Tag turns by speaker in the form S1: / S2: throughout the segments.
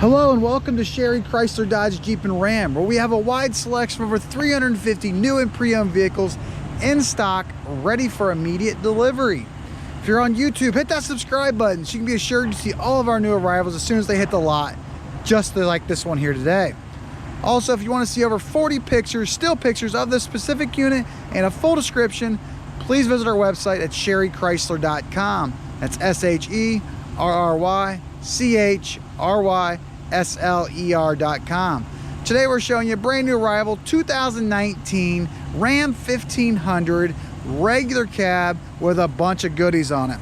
S1: Hello and welcome to Sherry Chrysler Dodge Jeep and Ram, where we have a wide selection of over 350 new and pre-owned vehicles in stock, ready for immediate delivery. If you're on YouTube, hit that subscribe button so you can be assured to see all of our new arrivals as soon as they hit the lot, just like this one here today. Also, if you want to see over 40 pictures, still pictures of this specific unit and a full description, please visit our website at sherrychrysler.com. That's SherryChrysler.com. Today we're showing you a brand new arrival 2019 Ram 1500 regular cab with a bunch of goodies on it.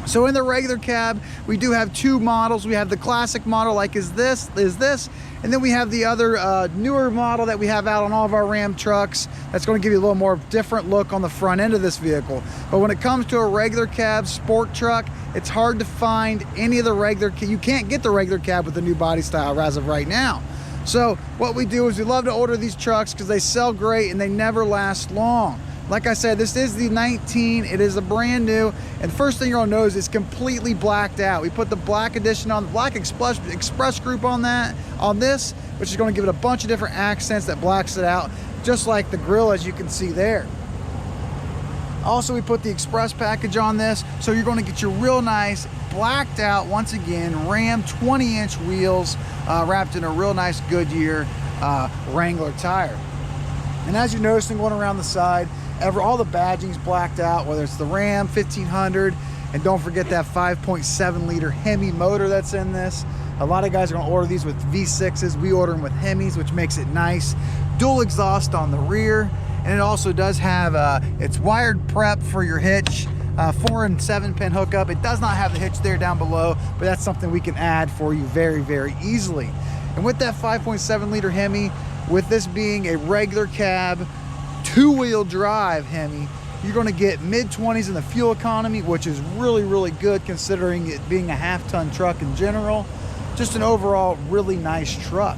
S1: So in the regular cab, we do have two models. We have the classic model like is this, and then we have the other newer model that we have out on all of our Ram trucks. That's going to give you a little more different look on the front end of this vehicle. But when it comes to a regular cab sport truck, it's hard to find any of the regular, you can't get the regular cab with the new body style as of right now. So what we do is we love to order these trucks because they sell great and they never last long. Like I said, this is the 19, it is a brand new, and first thing you're gonna notice is completely blacked out. We put the black edition on, the black express group on this, which is gonna give it a bunch of different accents that blacks it out, just like the grille as you can see there. Also, we put the express package on this, so you're gonna get your real nice, blacked out, once again, Ram 20-inch wheels wrapped in a real nice Goodyear Wrangler tire. And as you're noticing going around the side, all the badging's blacked out, whether it's the Ram 1500, and don't forget that 5.7 liter Hemi motor that's in this. A lot of guys are gonna order these with V6s. We order them with Hemis, which makes it nice. Dual exhaust on the rear, and it also does have it's wired prep for your hitch, 4 and 7 pin hookup. It does not have the hitch there down below, but that's something we can add for you very, very easily. And with that 5.7 liter Hemi, with this being a regular cab, two-wheel drive Hemi, you're going to get mid-20s in the fuel economy, which is really, really good considering it being a half-ton truck in general. Just an overall really nice truck.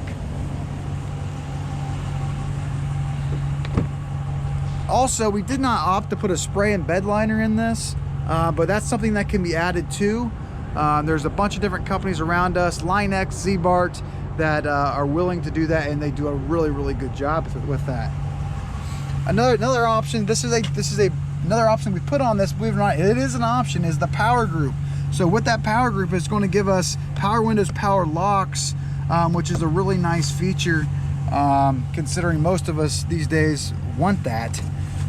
S1: Also, we did not opt to put a spray and bed liner in this, but that's something that can be added too. There's a bunch of different companies around us, Line-X, Z-Bart, that are willing to do that, and they do a really, really good job with that. Another option, this is another option we put on this, believe it or not, it is an option, is the power group. So with that power group, it's going to give us power windows, power locks, which is a really nice feature, considering most of us these days want that.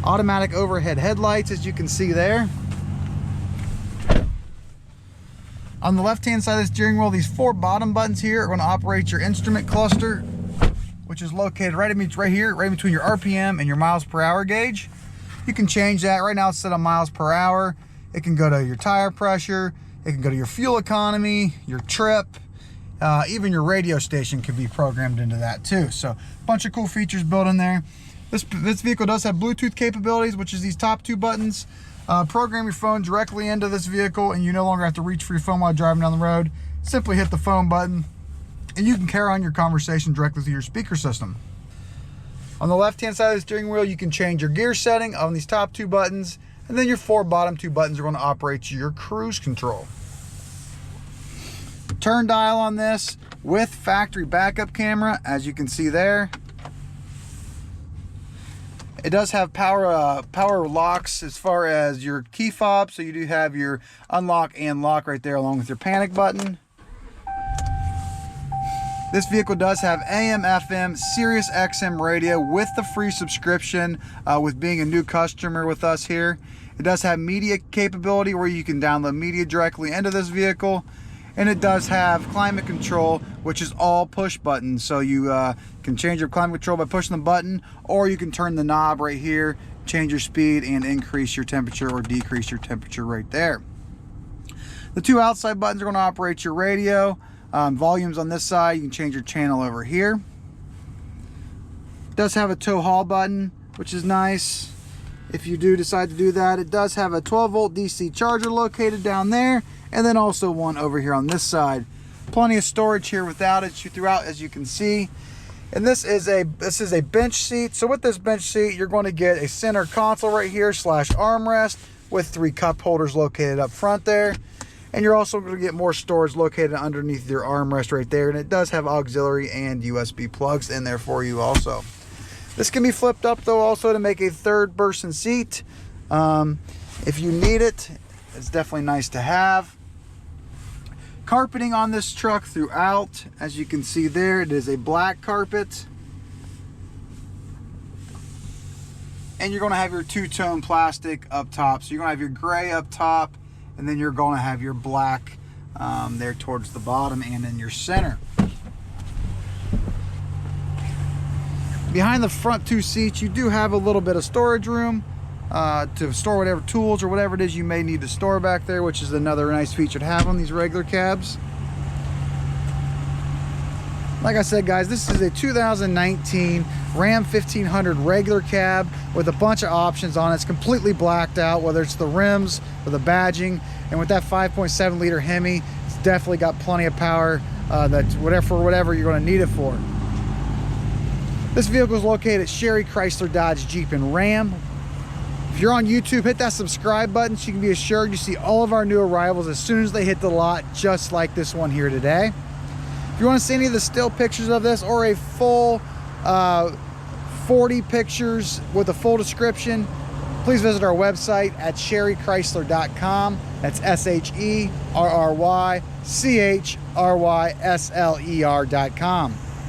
S1: Automatic overhead headlights, as you can see there. On the left-hand side of the steering wheel, these 4 bottom buttons here are going to operate your instrument cluster, which is located right here, right between your RPM and your miles per hour gauge. You can change that. Right now it's set on miles per hour. It can go to your tire pressure. It can go to your fuel economy, your trip. Even your radio station can be programmed into that too. So a bunch of cool features built in there. This vehicle does have Bluetooth capabilities, which is these top 2 buttons. Program your phone directly into this vehicle, and you no longer have to reach for your phone while driving down the road. Simply hit the phone button, and you can carry on your conversation directly through your speaker system. On the left-hand side of the steering wheel, you can change your gear setting on these top 2 buttons, and then your 4 bottom 2 buttons are going to operate your cruise control. Turn dial on this with factory backup camera, as you can see there. It does have power locks as far as your key fob, so you do have your unlock and lock right there along with your panic button. This vehicle does have AM, FM, Sirius Xm Radio with the free subscription with being a new customer with us here. It does have media capability where you can download media directly into this vehicle. And it does have climate control, which is all push buttons. So you can change your climate control by pushing the button, or you can turn the knob right here, change your speed and increase your temperature or decrease your temperature right there. The 2 outside buttons are going to operate your radio. Volumes on this side, you can change your channel over here. It does have a tow haul button, which is nice if you do decide to do that. It does have a 12-volt DC charger located down there, and then also one over here on this side. Plenty of storage here without it throughout, as you can see. And this is a bench seat. So with this bench seat, you're going to get a center console right here / armrest with 3 cup holders located up front there. And you're also going to get more storage located underneath your armrest right there. And it does have auxiliary and USB plugs in there for you also. This can be flipped up though also to make a third person seat. If you need it, it's definitely nice to have. Carpeting on this truck throughout, as you can see there, it is a black carpet. And you're going to have your two-tone plastic up top. So you're going to have your gray up top, and then you're going to have your black there towards the bottom and in your center. Behind the front two seats, you do have a little bit of storage room to store whatever tools or whatever it is you may need to store back there, which is another nice feature to have on these regular cabs. Like I said, guys, this is a 2019 Ram 1500 regular cab with a bunch of options on it. It's completely blacked out, whether it's the rims or the badging. And with that 5.7 liter Hemi, it's definitely got plenty of power that's whatever you're going to need it for. This vehicle is located at Sherry Chrysler Dodge Jeep and Ram. If you're on YouTube, hit that subscribe button so you can be assured you see all of our new arrivals as soon as they hit the lot, just like this one here today. If you want to see any of the still pictures of this or a full 40 pictures with a full description, please visit our website at sherrychrysler.com. That's SHERRYCHRYSLER.com.